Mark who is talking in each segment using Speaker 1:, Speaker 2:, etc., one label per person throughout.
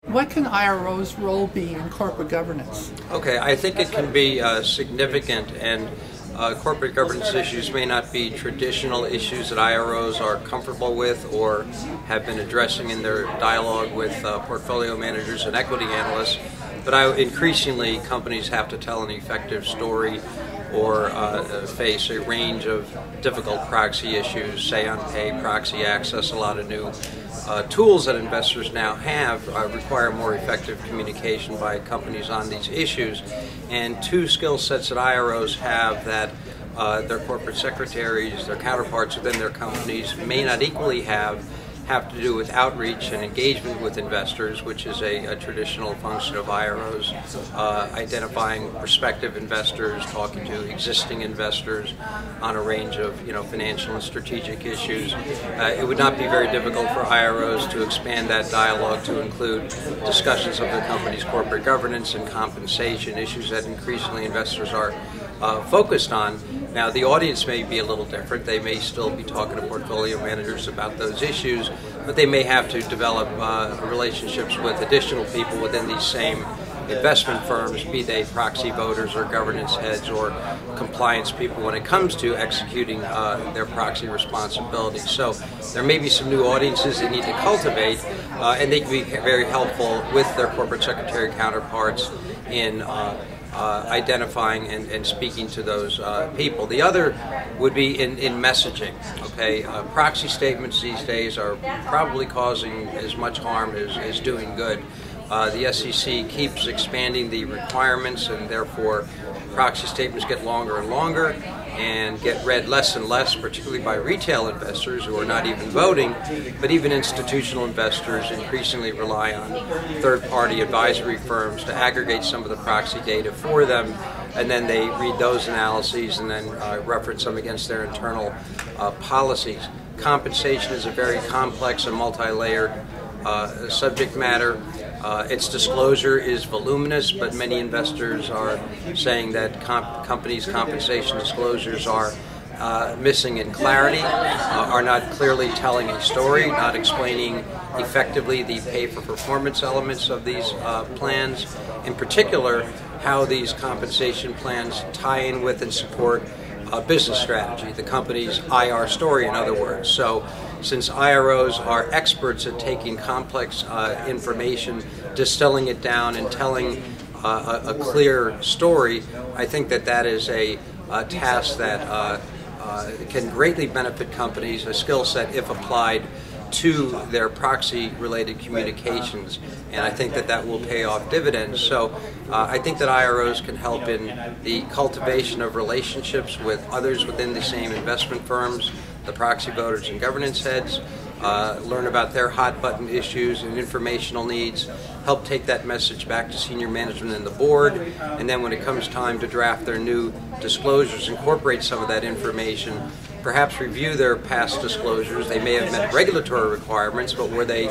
Speaker 1: What can IRO's role be in corporate governance?
Speaker 2: Okay, I think it can be significant, and corporate governance issues may not be traditional issues that IROs are comfortable with or have been addressing in their dialogue with portfolio managers and equity analysts, but increasingly companies have to tell an effective story or face a range of difficult proxy issues, say on pay, proxy access. A lot of new tools that investors now have require more effective communication by companies on these issues. And two skill sets that IROs have that their corporate secretaries, their counterparts within their companies may not equally have to do with outreach and engagement with investors, which is a traditional function of IROs, identifying prospective investors, talking to existing investors on a range of financial and strategic issues. It would not be very difficult for IROs to expand that dialogue to include discussions of the company's corporate governance and compensation, issues that increasingly investors are focused on. Now, the audience may be a little different. They may still be talking to portfolio managers about those issues, but they may have to develop relationships with additional people within these same investment firms, be they proxy voters or governance heads or compliance people when it comes to executing their proxy responsibilities. So there may be some new audiences they need to cultivate, and they can be very helpful with their corporate secretary counterparts in identifying and speaking to those people. The other would be in messaging. Okay, proxy statements these days are probably causing as much harm as doing good. The SEC keeps expanding the requirements, and therefore proxy statements get longer and longer and get read less and less, particularly by retail investors who are not even voting, but even institutional investors increasingly rely on third-party advisory firms to aggregate some of the proxy data for them, and then they read those analyses and then reference them against their internal policies. Compensation is a very complex and multi-layered subject matter. Its disclosure is voluminous, but many investors are saying that companies' compensation disclosures are missing in clarity, are not clearly telling a story, not explaining effectively the pay-for-performance elements of these plans, in particular how these compensation plans tie in with and support business strategy, the company's IR story, in other words. So since IROs are experts at taking complex information, distilling it down, and telling a clear story, I think that is a task that can greatly benefit companies, a skill set if applied to their proxy-related communications, and I think that will pay off dividends. So I think that IROs can help in the cultivation of relationships with others within the same investment firms, the proxy voters and governance heads, learn about their hot-button issues and informational needs, help take that message back to senior management and the board, and then when it comes time to draft their new disclosures, incorporate some of that information, perhaps review their past disclosures. They may have met regulatory requirements, but were they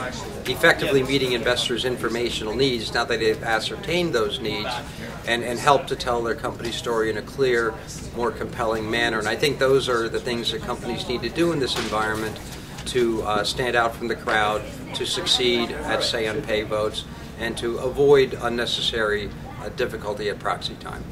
Speaker 2: effectively meeting investors' informational needs now that they've ascertained those needs, and help to tell their company story in a clear, more compelling manner. And I think those are the things that companies need to do in this environment to stand out from the crowd, to succeed at say on pay votes, and to avoid unnecessary difficulty at proxy time.